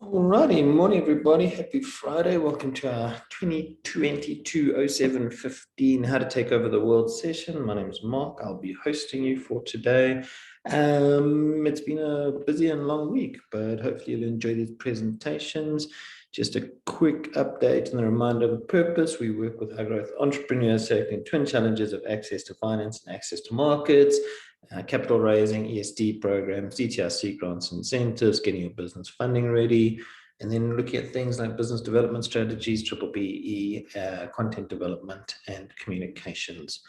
Alrighty, morning everybody. Happy Friday. Welcome to our 2022-07-15 How to Take Over the World session. My name is Mark. I'll be hosting you for today. It's been a busy and long week, but hopefully you'll enjoy these presentations. Just a quick update and a reminder of the purpose. We work with high growth entrepreneurs tackling twin challenges of access to finance and access to markets. Capital raising, ESD programs, DTRC grants and incentives, getting your business funding ready, and then looking at things like business development strategies, triple BE, content development, and communications.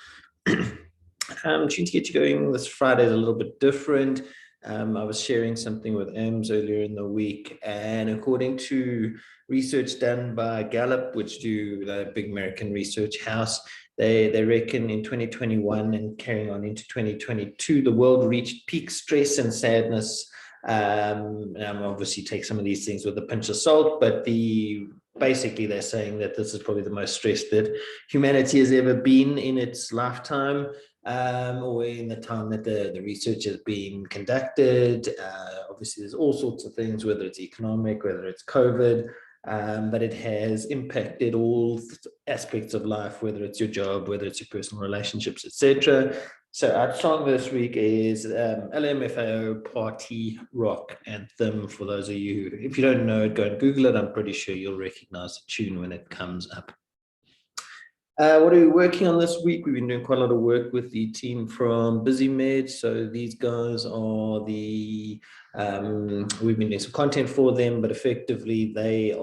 Trying to get you going this Friday is a little bit different. I was sharing something with AMS earlier in the week, and according to research done by Gallup, which do a big American research house, they reckon in 2021 and carrying on into 2022, the world reached peak stress and sadness. Obviously take some of these things with a pinch of salt, but basically they're saying that this is probably the most stressed that humanity has ever been in its lifetime, or in the time that the research has been conducted. Obviously there's all sorts of things, whether it's economic, whether it's COVID, but it has impacted all aspects of life, whether it's your job, whether it's your personal relationships, etc. So our song this week is LMFAO Party Rock Anthem. For those of you who, if you don't know it, go and Google it. I'm pretty sure you'll recognize the tune when it comes up. What are we working on this week? We've been doing quite a lot of work with the team from BusyMed. So these guys are we've been doing some content for them, but effectively they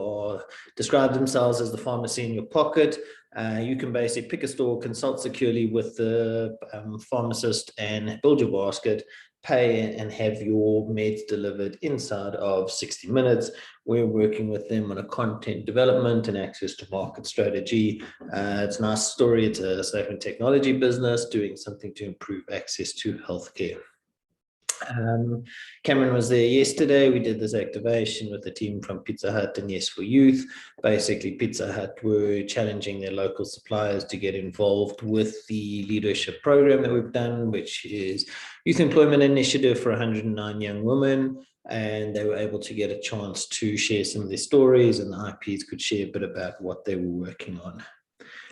describe themselves as the pharmacy in your pocket. You can basically pick a store, consult securely with the pharmacist and build your basket, pay and have your meds delivered inside of 60 minutes. We're working with them on a content development and access to market strategy. It's a nice story. It's a safe and technology business doing something to improve access to healthcare. Cameron was there yesterday. We did this activation with the team from Pizza Hut and Yes for Youth. Basically, Pizza Hut were challenging their local suppliers to get involved with the leadership program that we've done, which is Youth Employment Initiative for 109 young women. And they were able to get a chance to share some of their stories, and the IPs could share a bit about what they were working on.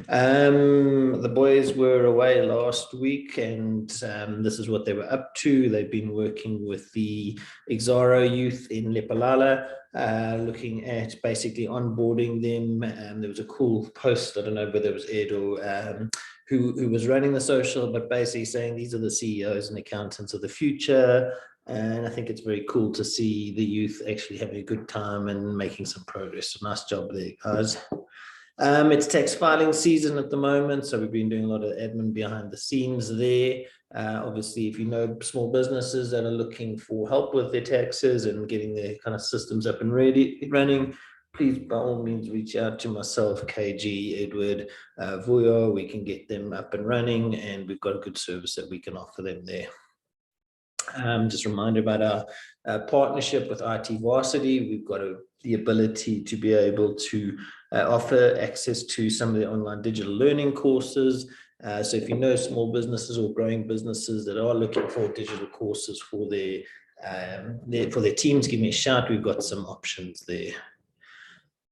The boys were away last week, and this is what they were up to. They've been working with the Exaro youth in Lepalala, looking at basically onboarding them. There was a cool post, I don't know whether it was Ed or who was running the social, but basically saying these are the CEOs and accountants of the future. And I think it's very cool to see the youth actually having a good time and making some progress. So nice job there, guys. It's tax filing season at the moment, so we've been doing a lot of admin behind the scenes there. Obviously, if you know small businesses that are looking for help with their taxes and getting their kind of systems up and running, please by all means reach out to myself, KG, Edward, Vuyo. We can get them up and running, and we've got a good service that we can offer them there. Just a reminder about our partnership with IT Varsity. We've got the ability to be able to offer access to some of the online digital learning courses. So if you know small businesses or growing businesses that are looking for digital courses for their teams, give me a shout. We've got some options there.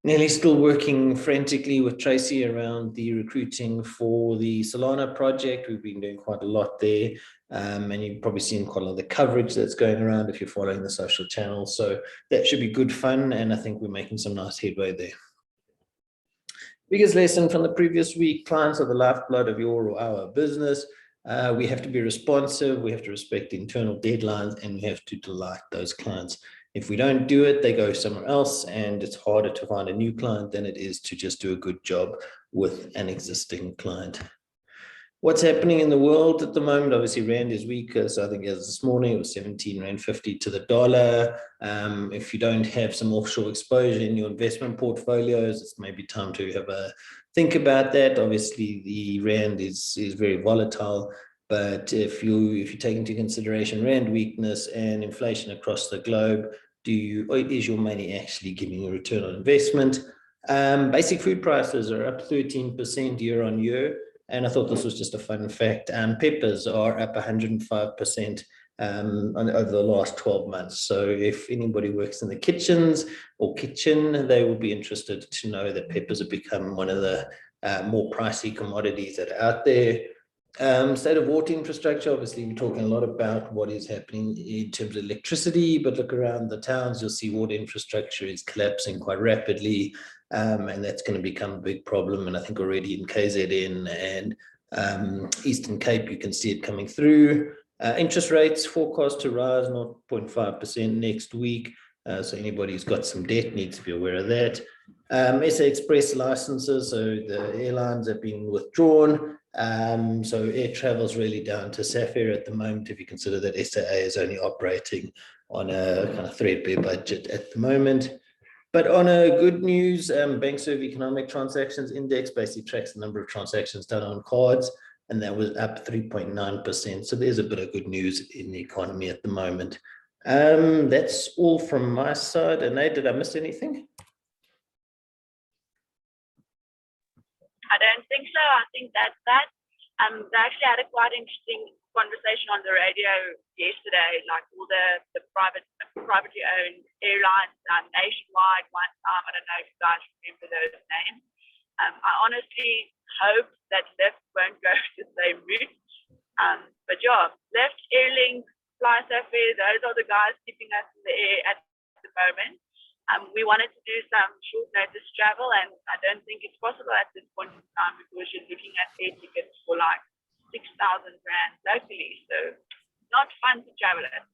Nelly's still working frantically with Tracy around the recruiting for the Solana project. We've been doing quite a lot there. And you've probably seen quite a lot of the coverage that's going around if you're following the social channels. So that should be good fun. And I think we're making some nice headway there. Biggest lesson from the previous week: clients are the lifeblood of your or our business. We have to be responsive. We have to respect internal deadlines, and we have to delight those clients. If we don't do it, they go somewhere else, and it's harder to find a new client than it is to just do a good job with an existing client. What's happening in the world at the moment? Obviously, Rand is weaker. So I think as this morning, it was 17 Rand 50 to the dollar. If you don't have some offshore exposure in your investment portfolios, it's maybe time to have a think about that. Obviously, the Rand is very volatile. But if you take into consideration Rand weakness and inflation across the globe, is your money actually giving you a return on investment? Basic food prices are up 13% year on year. And I thought this was just a fun fact. Peppers are up 105% over the last 12 months. So if anybody works in the kitchens or kitchen, they will be interested to know that peppers have become one of the more pricey commodities that are out there. State of water infrastructure, obviously we're talking a lot about what is happening in terms of electricity, but look around the towns, you'll see water infrastructure is collapsing quite rapidly, and that's going to become a big problem. And I think already in KZN and Eastern Cape, you can see it coming through. Interest rates forecast to rise 0.5% next week. So anybody who's got some debt needs to be aware of that. SA Express licenses, so the airlines have been withdrawn. So air travel is really down to Safir at the moment, if you consider that SAA is only operating on a kind of threadbare budget at the moment. But on a good news, Bank Serve Economic Transactions Index basically tracks the number of transactions done on cards, and that was up 3.9%. So there's a bit of good news in the economy at the moment. That's all from my side. And Nate, did I miss anything? I don't think so. I think that's that. They actually had a quite interesting conversation on the radio yesterday, like all the privately owned airlines nationwide one time. I don't know if you guys remember those names. I honestly hope that Lyft won't go the same route. But yeah, Lyft, Airlink, FlySafair, those are the guys keeping us in the air at the moment. We wanted to do some short notice travel, and I don't think it's possible at this point in time because you're looking at air tickets for like 6,000 rand locally. So not fun to travel at.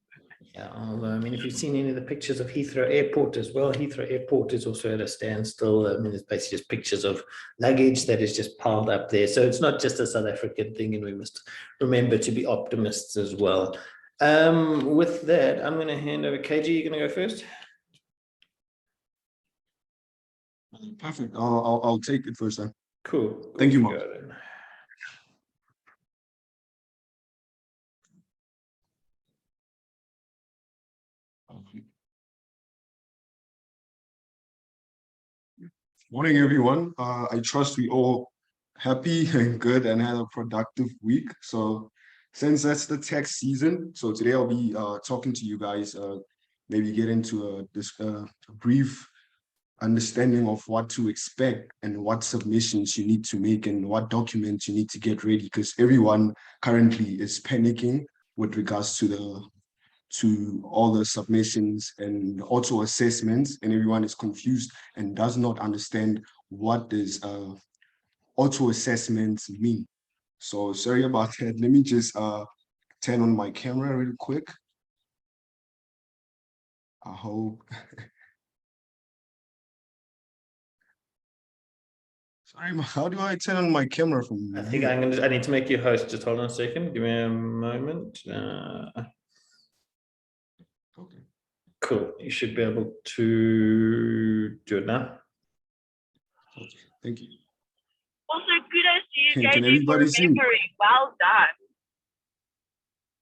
Yeah, although, I mean, if you've seen any of the pictures of Heathrow Airport as well, Heathrow Airport is also at a standstill. I mean, it's basically just pictures of luggage that is just piled up there. So it's not just a South African thing, and we must remember to be optimists as well. With that, I'm going to hand over. KG, you're going to go first? Perfect. I'll take it first then. Cool. Thank you, Mark. Morning, everyone. I trust we all happy and good and had a productive week. So since that's the tax season, so today I'll be talking to you guys, maybe get into a brief understanding of what to expect and what submissions you need to make and what documents you need to get ready, because everyone currently is panicking with regards to all the submissions and auto assessments, and everyone is confused and does not understand what does auto assessments mean. So sorry about that. Let me just turn on my camera really quick. I hope. Sorry, how do I turn on my camera from? I think I need to make you host. Just hold on a second. Give me a moment. Okay. Cool. You should be able to do it now. Okay. Thank you. Also, kudos to you, Can KG, everybody for see? remembering. Well done.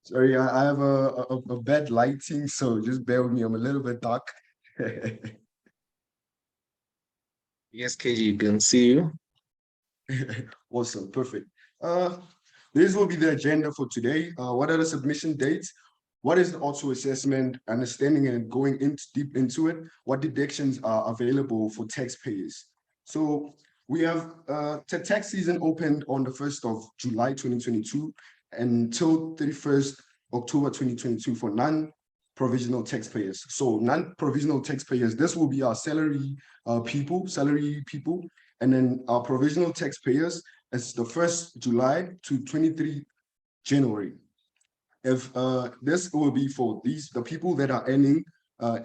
Sorry, I have a bad lighting, so just bear with me. I'm a little bit dark. Yes, KG, you can see you. Awesome, perfect. This will be the agenda for today. What are the submission dates? What is the auto assessment? Understanding and going deep into it. What deductions are available for taxpayers? So we have the tax season opened on the 1st of July 2022 until 31st October 2022 for non-provisional taxpayers. So non-provisional taxpayers, this will be our salary people, and then our provisional taxpayers is the 1st July to 23 January. If this will be for the people that are earning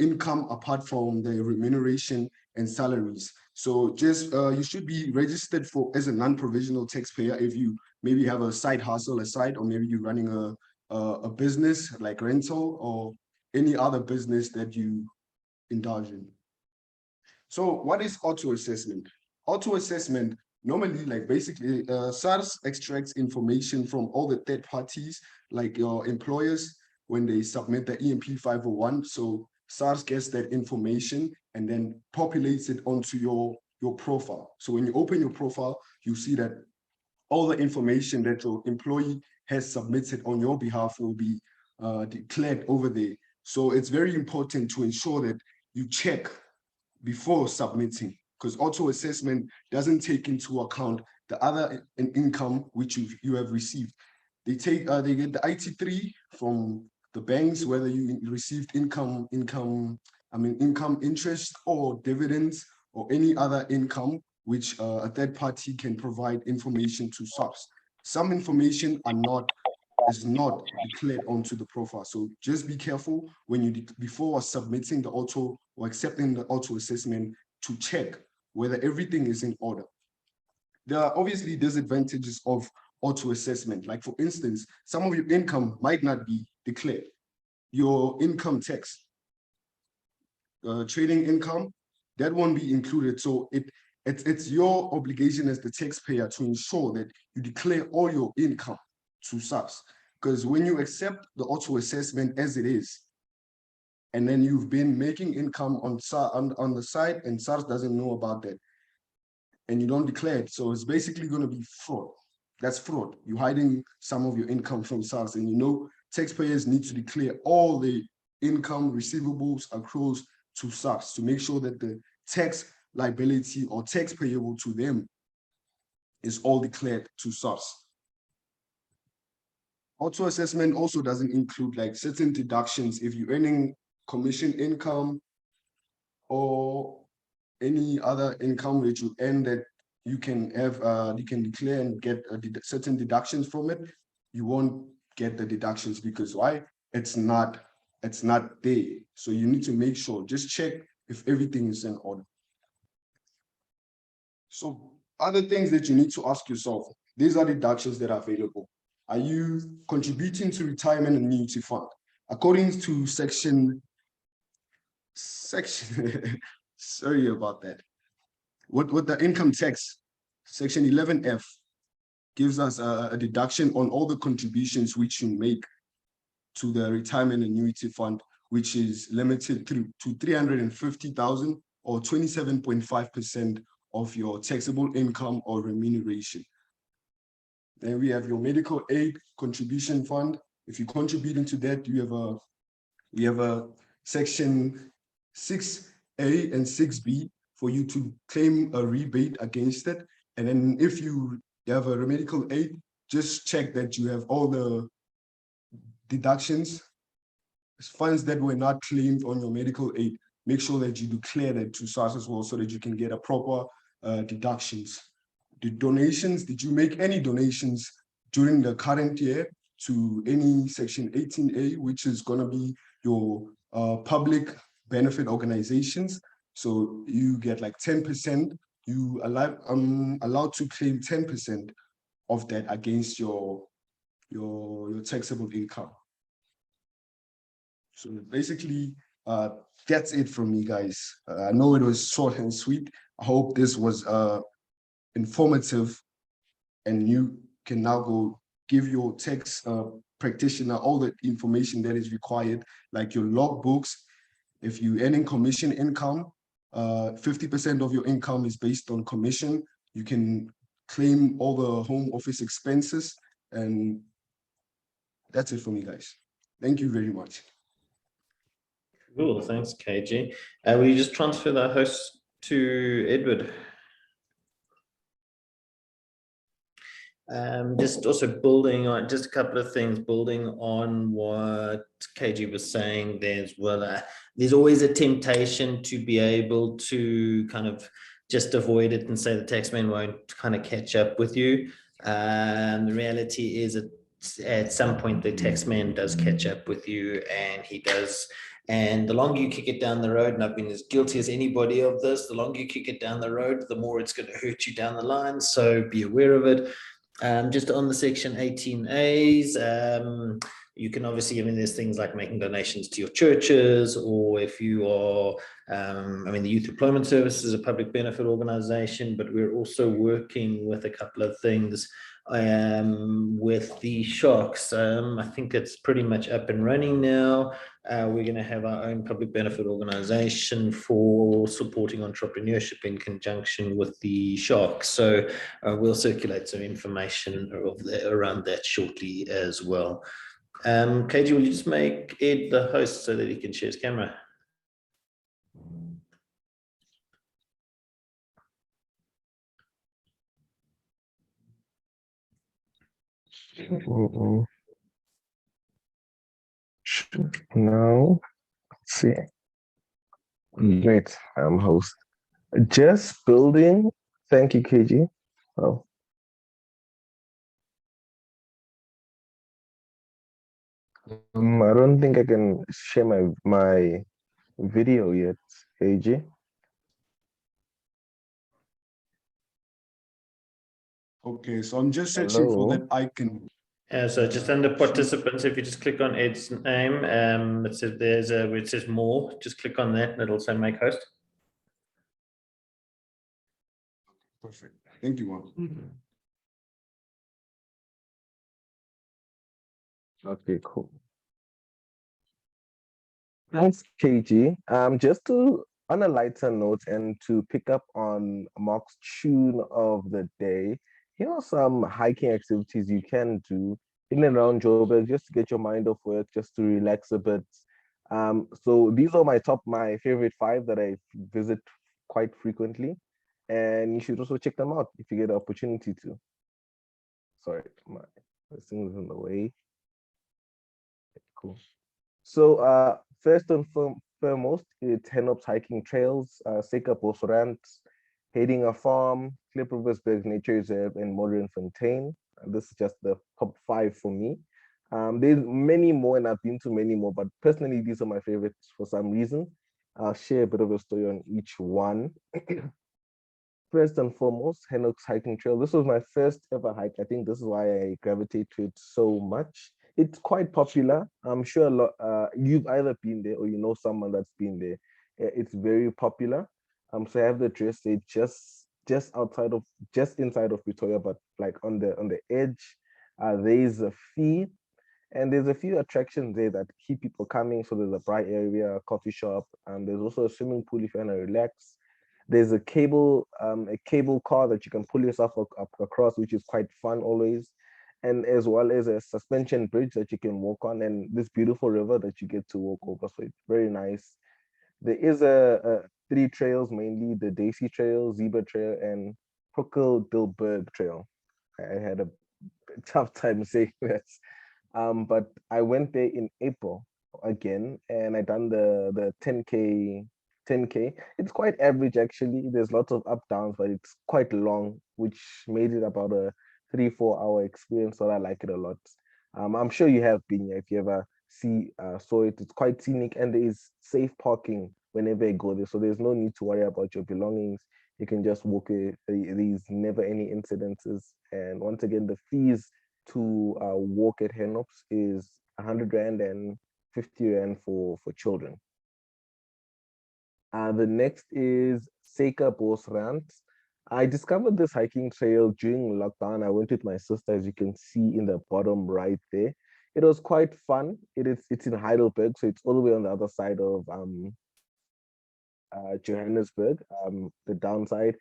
income apart from their remuneration and salaries. So just you should be registered as a non-provisional taxpayer if you maybe have a side hustle aside, or maybe you're running a business like rental or any other business that you indulge in. So what is auto assessment? Auto assessment, normally, like basically, SARS extracts information from all the third parties, like your employers, when they submit the EMP 501. So SARS gets that information and then populates it onto your profile. So when you open your profile, you see that all the information that your employee has submitted on your behalf will be declared over there. So it's very important to ensure that you check before submitting, because auto assessment doesn't take into account the other income which you have received. They get the IT3 from the banks, whether you received income interest or dividends or any other income which a third party can provide information to SARS. Some information is not declared onto the profile. So just be careful when you before submitting the auto or accepting the auto assessment to check whether everything is in order. There are obviously disadvantages of auto assessment. Like for instance, some of your income might not be declared. Your income tax, trading income, that won't be included. So it's your obligation as the taxpayer to ensure that you declare all your income to SARS. Because when you accept the auto assessment as it is, and then you've been making income on the side and SARS doesn't know about that, and you don't declare it, so it's basically going to be fraud. That's fraud. You're hiding some of your income from SARS, and you know taxpayers need to declare all the income, receivables, accruals to SARS to make sure that the tax liability or tax payable to them is all declared to SARS. Auto assessment also doesn't include like certain deductions if you're earning commission income or any other income that you earn that you can have, you can declare and get certain deductions from it. You won't get the deductions because why? It's not there. So you need to make sure, just check if everything is in order. So other things that you need to ask yourself, these are deductions that are available. Are you contributing to retirement annuity fund? According to section, sorry about that. What the income tax, section 11F, gives us a deduction on all the contributions which you make to the retirement annuity fund, which is limited to 350,000 or 27.5% of your taxable income or remuneration. Then we have your medical aid contribution fund. If you contribute into that, we have a section 6A and 6B for you to claim a rebate against it. And then if you have a medical aid, just check that you have all the deductions, funds that were not claimed on your medical aid. Make sure that you declare that to SARS as well so that you can get a proper deductions. The donations, did you make any donations during the current year to any section 18A, which is going to be your public benefit organizations? So you get like 10%, you allowed to claim 10% of that against your taxable income. So basically, that's it from me, guys. I know it was short and sweet. I hope this was informative, and you can now go give your tax practitioner all the information that is required, like your logbooks. If you're earning commission income, 50% of your income is based on commission. You can claim all the home office expenses, and that's it for me, guys. Thank you very much. Cool, thanks, KG. Will you just transfer the host to Edward? Just also building on just a couple of things, building on what KG was saying there as well. There's always a temptation to be able to kind of just avoid it and say the taxman won't kind of catch up with you. The reality is that at some point the taxman does catch up with you, and he does. And the longer you kick it down the road, and I've been as guilty as anybody of this, the longer you kick it down the road, the more it's going to hurt you down the line. So be aware of it. Just on the section 18As, you can obviously, I mean, there's things like making donations to your churches, or if you are, I mean, the Youth Employment Service is a public benefit organization, but we're also working with a couple of things with the Sharks. I think it's pretty much up and running now. We're going to have our own public benefit organization for supporting entrepreneurship in conjunction with the Sharks. So we'll circulate some information around that shortly as well. KG, will you just make Ed the host so that he can share his camera? Now, let's see. Great, I'm host. Just building. Thank you, KG. Oh. I don't think I can share my video yet, KG. Okay, so I'm just searching for that icon. So just under participants, if you just click on Ed's name, it says there's a where it says more. Just click on that, and it'll say make host. Perfect. Thank you, Mark. Okay, cool. Thanks, KG. Just to on a lighter note and to pick up on Mark's tune of the day, here are some hiking activities you can do in and around Joburg just to get your mind off work, just to relax a bit. So these are my favorite 5 that I visit quite frequently, and you should also check them out if you get the opportunity to. Sorry, this thing is in the way. Cool. So first and foremost, it's Henops hiking trails, Seka Bosrand, Heading a Farm, Clip Riversberg Nature Reserve, and Modern Fontaine. And this is just the top 5 for me. There's many more, and I've been to many more, but personally, these are my favorites for some reason. I'll share a bit of a story on each one. First and foremost, Henoks hiking trail. This was my first ever hike. I think this is why I gravitate to it so much. It's quite popular. I'm sure you've either been there or you know someone that's been there. It's very popular. So I have the address. They just inside of Pretoria, but like on the edge. There's a fee, and there's a few attractions there that keep people coming. So there's a bright area, a coffee shop, and there's also a swimming pool if you want to relax. There's a cable car that you can pull yourself up across, which is quite fun always, and as well as a suspension bridge that you can walk on, and this beautiful river that you get to walk over. So it's very nice. There is a 3 trails, mainly the Daisy Trail, Zebra Trail, and Krokodilberg Trail. I had a tough time saying that. But I went there in April again, and I done the 10K. It's quite average actually. There's lots of up downs, but it's quite long, which made it about a 3-4 hour experience. So I like it a lot. I'm sure you have been here if you ever saw it. It's quite scenic, and there is safe parking whenever you go there. So there's no need to worry about your belongings. You can just walk it. There's never any incidences. And once again, the fees to walk at Henops is 100 Rand and 50 Rand for children. The next is Seka Bosrand. I discovered this hiking trail during lockdown. I went with my sister, as you can see in the bottom right there. It was quite fun. It's in Heidelberg, so it's all the way on the other side of Johannesburg, the downside.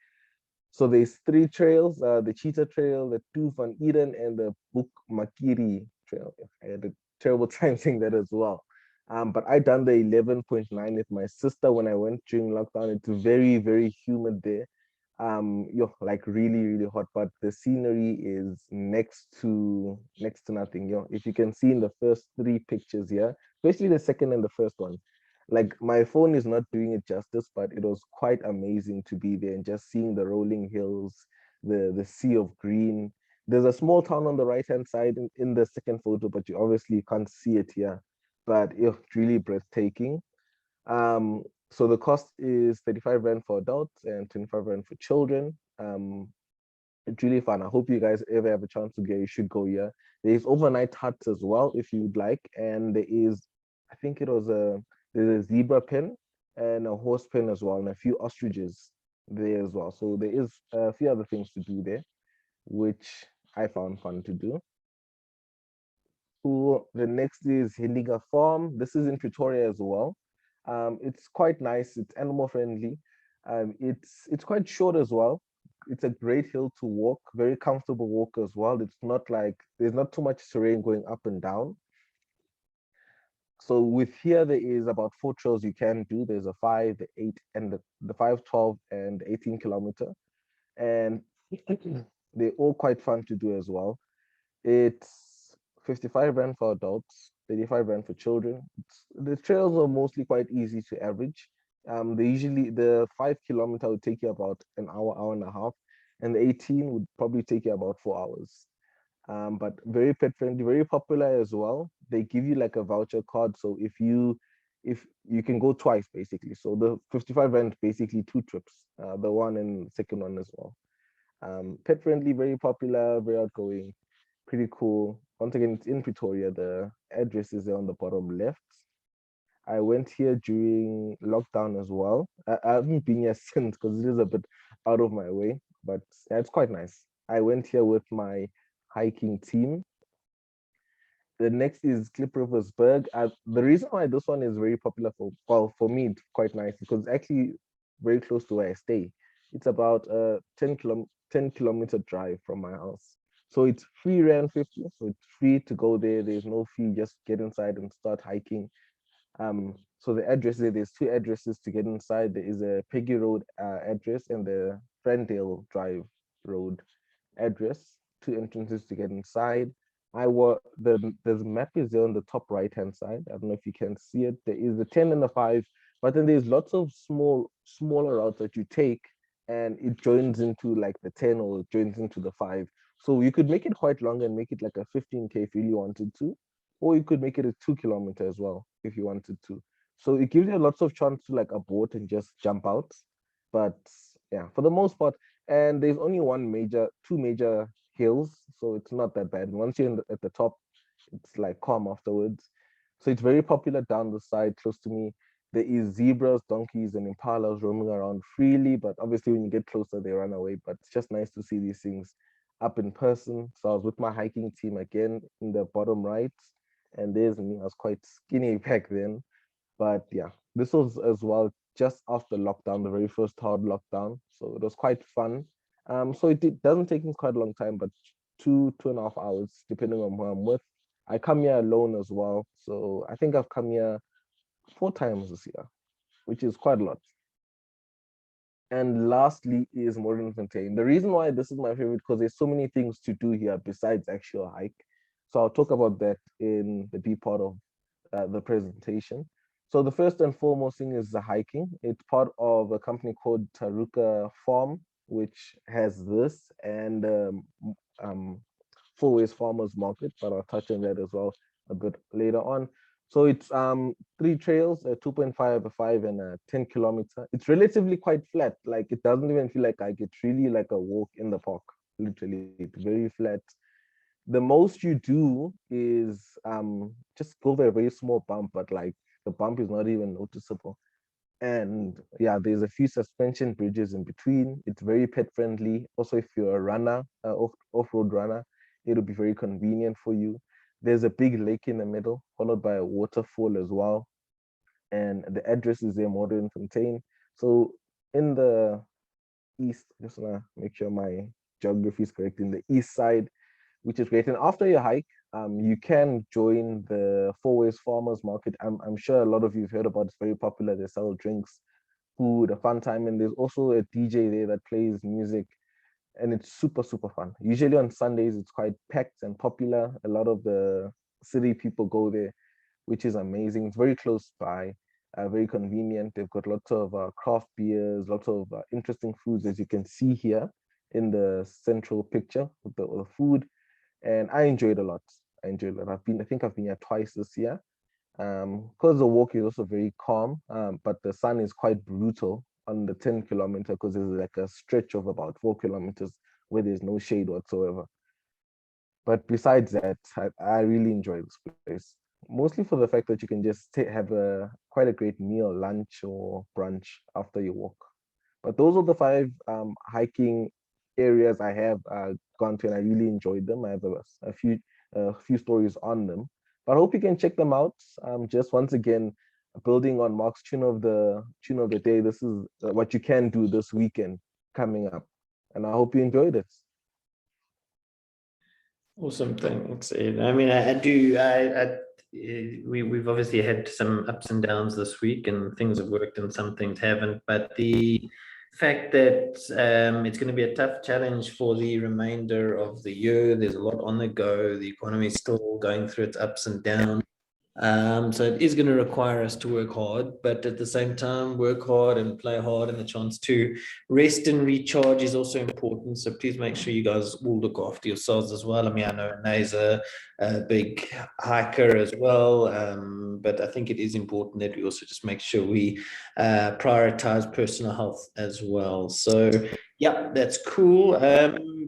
So there's 3 trails, the Cheetah Trail, the Two van Eden, and the Boek Makiri Trail. I had a terrible time saying that as well. But I done the 11.9 with my sister when I went during lockdown. It's very, very humid there. Like really, really hot, but the scenery is next to nothing. If you can see in the first 3 pictures here, especially the second and the first one, like my phone is not doing it justice, but it was quite amazing to be there and just seeing the rolling hills, the sea of green. There's a small town on the right hand side in the second photo, but you obviously can't see it here. But it's really breathtaking. So the cost is 35 Rand for adults and 25 Rand for children. It's really fun. I hope you guys ever have a chance to go. You should go here. There's overnight huts as well if you'd like, and I think there's a zebra pen and a horse pen as well, and a few ostriches there as well. So there is a few other things to do there, which I found fun to do. Cool. The next is Hindiga Farm. This is in Pretoria as well. It's quite nice. It's animal friendly. It's quite short as well. It's a great hill to walk, very comfortable walk as well. It's not like there's not too much terrain going up and down. So with here, there is about 4 trails you can do. There's a 5, the 8, and the 5, 12, and 18 kilometer. And they're all quite fun to do as well. It's 55 Rand for adults, 35 Rand for children. The trails are mostly quite easy to average. The 5 kilometer would take you about an hour, hour and a half, and the 18 would probably take you about 4 hours. But very pet friendly, very popular as well. They give you like a voucher card, so if you can go twice basically. So the 55 Rand basically 2 trips, the one and second one as well. Pet friendly, very popular, very outgoing, pretty cool. Once again, it's in Pretoria. The address is there on the bottom left. I went here during lockdown as well. I haven't been here since because it is a bit out of my way, but it's quite nice. I went here with my hiking team. The next is Klippersberg. The reason why this one is very popular for me, it's quite nice because it's actually very close to where I stay. It's about a 10 kilometer drive from my house. So it's free Rand 50. So it's free to go there. There's no fee, just get inside and start hiking. So the address there's 2 addresses to get inside. There is a Peggy Road address and the Ferndale Drive Road address, 2 entrances to get inside. The map is there on the top right hand side. I don't know if you can see it. There is the 10 and the 5, but then there's lots of smaller routes that you take and it joins into like the 10 or it joins into the 5. So you could make it quite long and make it like a 15K if you really wanted to, or you could make it a 2 kilometer as well if you wanted to. So it gives you lots of chance to like abort and just jump out. But yeah, for the most part, and there's only 2 major hills, so it's not that bad. Once you're at the top, it's like calm afterwards. So it's very popular down the side close to me. There is zebras, donkeys, and impalas roaming around freely, but obviously when you get closer, they run away. But it's just nice to see these things up in person. So I was with my hiking team again in the bottom right, and there's me. I was quite skinny back then, but yeah, this was as well just after lockdown, the very first hard lockdown. So it was quite fun. So it doesn't take me quite a long time, but 2.5 hours, depending on who I'm with. I come here alone as well. So I think I've come here 4 times this year, which is quite a lot. And lastly is Modderfontein. The reason why this is my favorite because there's so many things to do here besides actual hike. So I'll talk about that in the B part of the presentation. So the first and foremost thing is the hiking. It's part of a company called Taruka Farm, which has this and Four Ways Farmers Market, but I'll touch on that as well a bit later on. So it's 3 trails, a 2.5, a 5, and a 10 kilometer. It's relatively quite flat. Like it doesn't even feel like hike. It's really like a walk in the park. Literally, it's very flat. The most you do is just go over a very small bump, but like the bump is not even noticeable. And yeah, there's a few suspension bridges in between. It's very pet friendly. Also, if you're a runner, off-road runner, it'll be very convenient for you. There's a big lake in the middle, followed by a waterfall as well. And the address is there, Modderfontein. So in the east, just wanna make sure my geography is correct, in the east side, which is great. And after your hike, you can join the Four Ways Farmers Market. I'm sure a lot of you have heard about it. It's very popular. They sell drinks, food, a fun time. And there's also a DJ there that plays music. And it's super, super fun. Usually on Sundays, it's quite packed and popular. A lot of the city people go there, which is amazing. It's very close by, very convenient. They've got lots of craft beers, lots of interesting foods, as you can see here in the central picture with the food. And I enjoyed a lot. I think I've been here twice this year. Because the walk is also very calm, but the sun is quite brutal on the 10 kilometer because there's like a stretch of about 4 kilometers where there's no shade whatsoever. But besides that, I really enjoy this place, mostly for the fact that you can just have quite a great meal, lunch or brunch after your walk. But those are the 5 hiking areas I have gone to, and I really enjoyed them. I have a few stories on them, but I hope you can check them out. Just once again, building on Mark's tune of the day. This is what you can do this weekend coming up, and I hope you enjoyed it. Awesome, thanks, Ed. I mean, I do. we've obviously had some ups and downs this week, and things have worked and some things haven't. But the fact that it's going to be a tough challenge for the remainder of the year. There's a lot on the go. The economy is still going through its ups and downs. So it is going to require us to work hard, but at the same time, work hard and play hard, and the chance to rest and recharge is also important. So please make sure you guys all look after yourselves as well. I mean, I know Nae's a big hiker as well, but I think it is important that we also just make sure we prioritize personal health as well. So yeah, that's cool.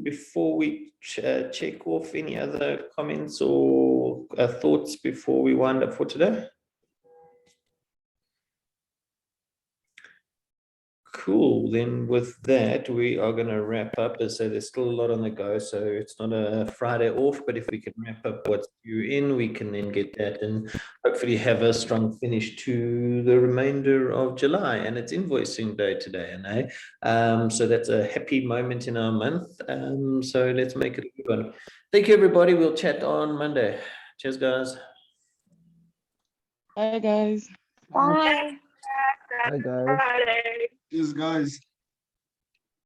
Before we check off, any other comments or thoughts before we wind up for today? Cool. Then with that, we are going to wrap up. So there's still a lot on the go. So it's not a Friday off, but if we can wrap up what's due in, we can then get that and hopefully have a strong finish to the remainder of July. And it's invoicing day today, so that's a happy moment in our month. So let's make it a good one. Thank you, everybody. We'll chat on Monday. Cheers, guys. Bye, guys. Bye. Hi, guys. Friday. Cheers, guys.